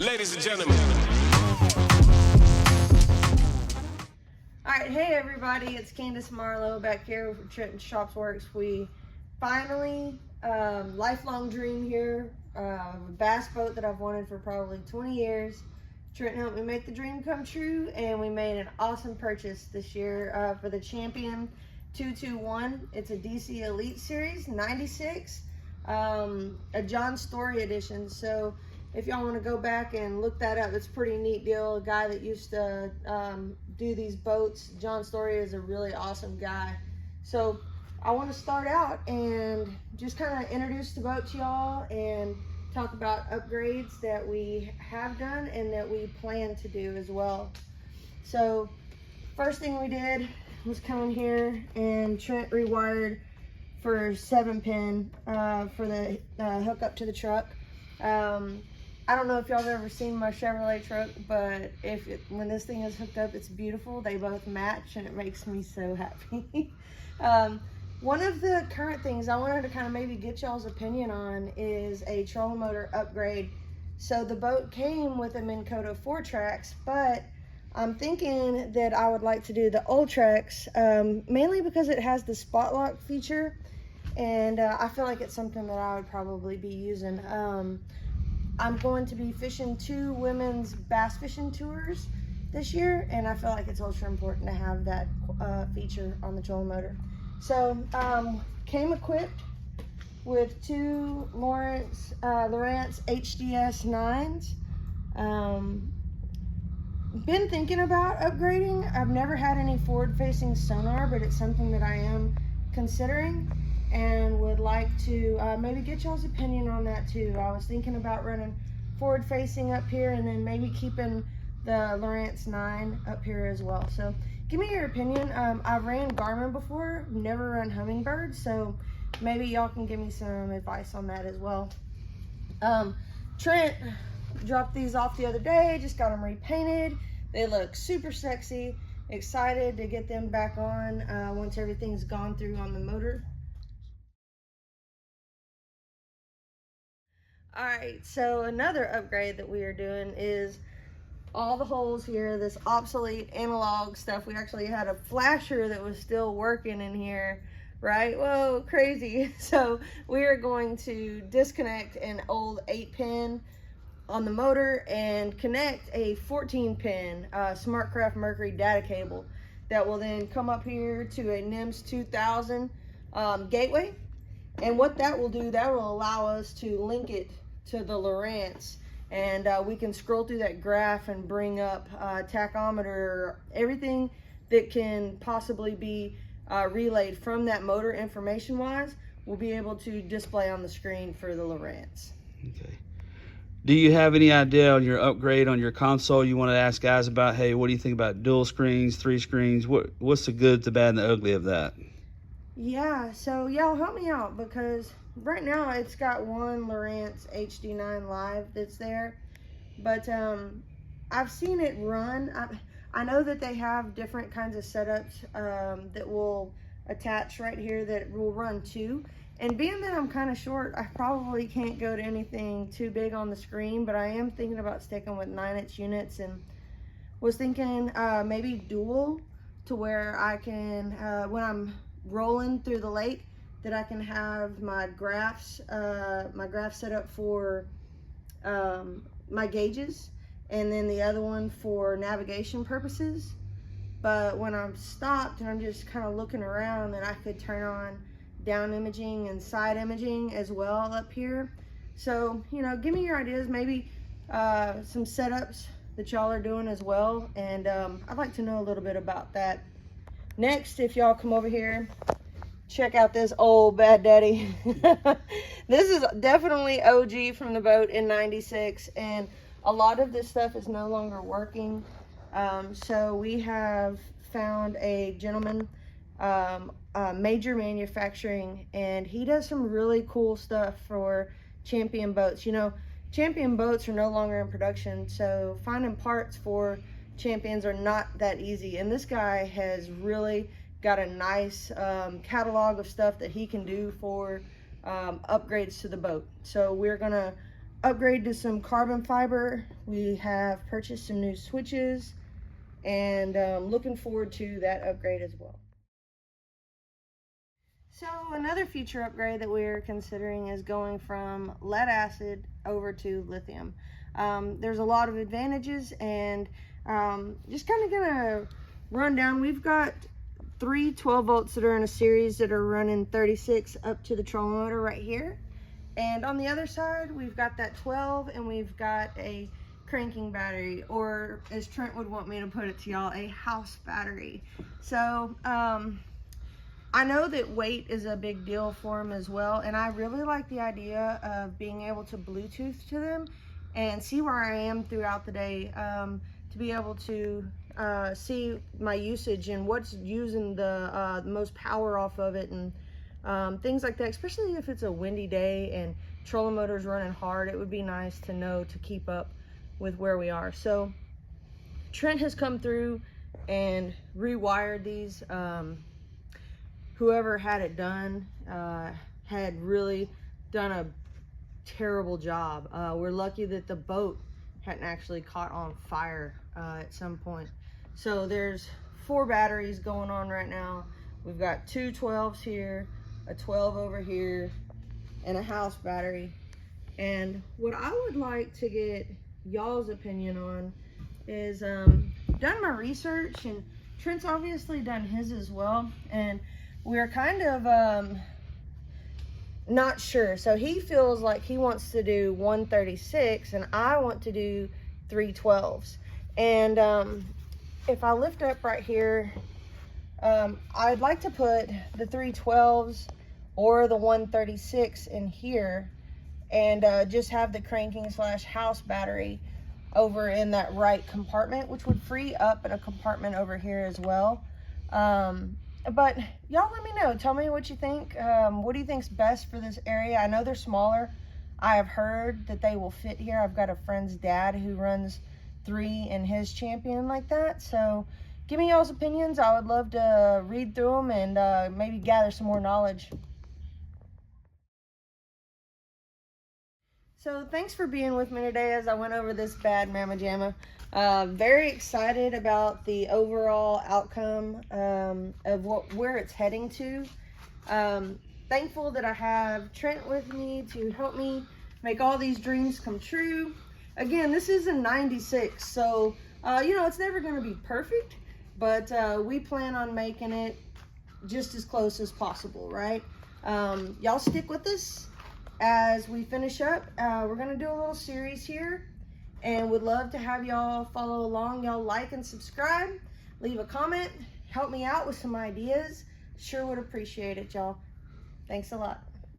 Ladies and gentlemen. Alright, hey everybody, it's Candice Marlowe back here with Trenton Shops Works. We finally, lifelong dream here, a bass boat that I've wanted for probably 20 years. Trenton helped me make the dream come true, and we made an awesome purchase this year for the Champion 221. It's a DC Elite Series 96, a John Story edition. So if y'all want to go back and look that up, it's a pretty neat deal. A guy that used to do these boats, John Story, is a really awesome guy. So I want to start out and just kind of introduce the boat to y'all and talk about upgrades that we have done and that we plan to do as well. So first thing we did was come in here and Trent rewired for 7-pin for the hook up to the truck. I don't know if y'all have ever seen my Chevrolet truck, but when this thing is hooked up, it's beautiful. They both match and it makes me so happy. One of the current things I wanted to kind of maybe get y'all's opinion on is a trolling motor upgrade. So the boat came with a Minn Kota 4-tracks, but I'm thinking that I would like to do the Ultrax, mainly because it has the spot lock feature, and I feel like it's something that I would probably be using. I'm going to be fishing 2 women's bass fishing tours this year, and I feel like it's ultra important to have that feature on the trolling motor. So came equipped with 2 Lowrance HDS 9s. Been thinking about upgrading. I've never had any forward-facing sonar, but it's something that I am considering and would like to maybe get y'all's opinion on that too. I was thinking about running forward-facing up here and then maybe keeping the Lowrance 9 up here as well. So give me your opinion. I've ran Garmin before, never run Humminbird, so maybe y'all can give me some advice on that as well. Trent dropped these off the other day, just got them repainted. They look super sexy. Excited to get them back on once everything's gone through on the motor. All right, so another upgrade that we are doing is all the holes here, this obsolete analog stuff. We actually had a flasher that was still working in here, right? Whoa, crazy. So we are going to disconnect an old 8-pin on the motor and connect a 14-pin SmartCraft Mercury data cable that will then come up here to a NIMS 2000 gateway. And what that will do, that will allow us to link it to the Lowrance, and we can scroll through that graph and bring up tachometer, everything that can possibly be relayed from that motor information wise will be able to display on the screen for the Lowrance. Okay. Do you have any idea on your upgrade on your console you want to ask guys about? Hey, what do you think about dual screens, 3 screens? What's the good, the bad, and the ugly of that? Yeah, so y'all help me out, because right now it's got one Lowrance HD9 Live that's there, but I've seen it run. I know that they have different kinds of setups that will attach right here that will run 2. And being that I'm kind of short, I probably can't go to anything too big on the screen, but I am thinking about sticking with 9-inch units, and was thinking maybe dual, to where I can, when I'm rolling through the lake, that I can have my graphs set up for my gauges, and then the other one for navigation purposes. But when I'm stopped and I'm just kind of looking around, then I could turn on down imaging and side imaging as well up here. So, you know, give me your ideas, maybe some setups that y'all are doing as well, and I'd like to know a little bit about that. Next, if y'all come over here, check out this old bad daddy. This is definitely OG from the boat in 96, and a lot of this stuff is no longer working. So we have found a gentleman, Major Manufacturing, and he does some really cool stuff for Champion boats. You know, Champion boats are no longer in production, so finding parts for Champions are not that easy, and this guy has really got a nice catalog of stuff that he can do for upgrades to the boat. So we're gonna upgrade to some carbon fiber. We have purchased some new switches, and looking forward to that upgrade as well. So another future upgrade that we're considering is going from lead acid over to lithium. There's a lot of advantages, and just kind of gonna run down. We've got 3 12 volts that are in a series that are running 36 up to the trolling motor right here. And on the other side, we've got that 12, and we've got a cranking battery, or as Trent would want me to put it to y'all, a house battery. So I know that weight is a big deal for them as well, and I really like the idea of being able to Bluetooth to them and see where I am throughout the day, to be able to see my usage and what's using the most power off of it, and things like that. Especially if it's a windy day and trolling motor's running hard, it would be nice to know to keep up with where we are. So Trent has come through and rewired these. Whoever had it done had really done a terrible job. We're lucky that the boat hadn't actually caught on fire at some point. So there's 4 batteries going on right now. We've got 2 12s here, a 12 over here, and a house battery. And what I would like to get y'all's opinion on is done my research, and Trent's obviously done his as well, and we're kind of not sure. So he feels like he wants to do 136, and I want to do 3 12s. And if I lift up right here, I'd like to put the 3 12s or the 136 in here, and just have the cranking / house battery over in that right compartment, which would free up in a compartment over here as well. But y'all let me know. Tell me what you think. What do you think's best for this area? I know they're smaller. I have heard that they will fit here. I've got a friend's dad who runs 3 in his Champion like that. So give me y'all's opinions. I would love to read through them and maybe gather some more knowledge. So thanks for being with me today as I went over this bad mamma jamma. Very excited about the overall outcome of where it's heading to. Thankful that I have Trent with me to help me make all these dreams come true. Again, this is a 96, so you know, it's never going to be perfect, but we plan on making it just as close as possible, right? Y'all stick with us as we finish up. We're going to do a little series here, and would love to have y'all follow along. Y'all like and subscribe, leave a comment, help me out with some ideas. Sure would appreciate it, y'all. Thanks a lot.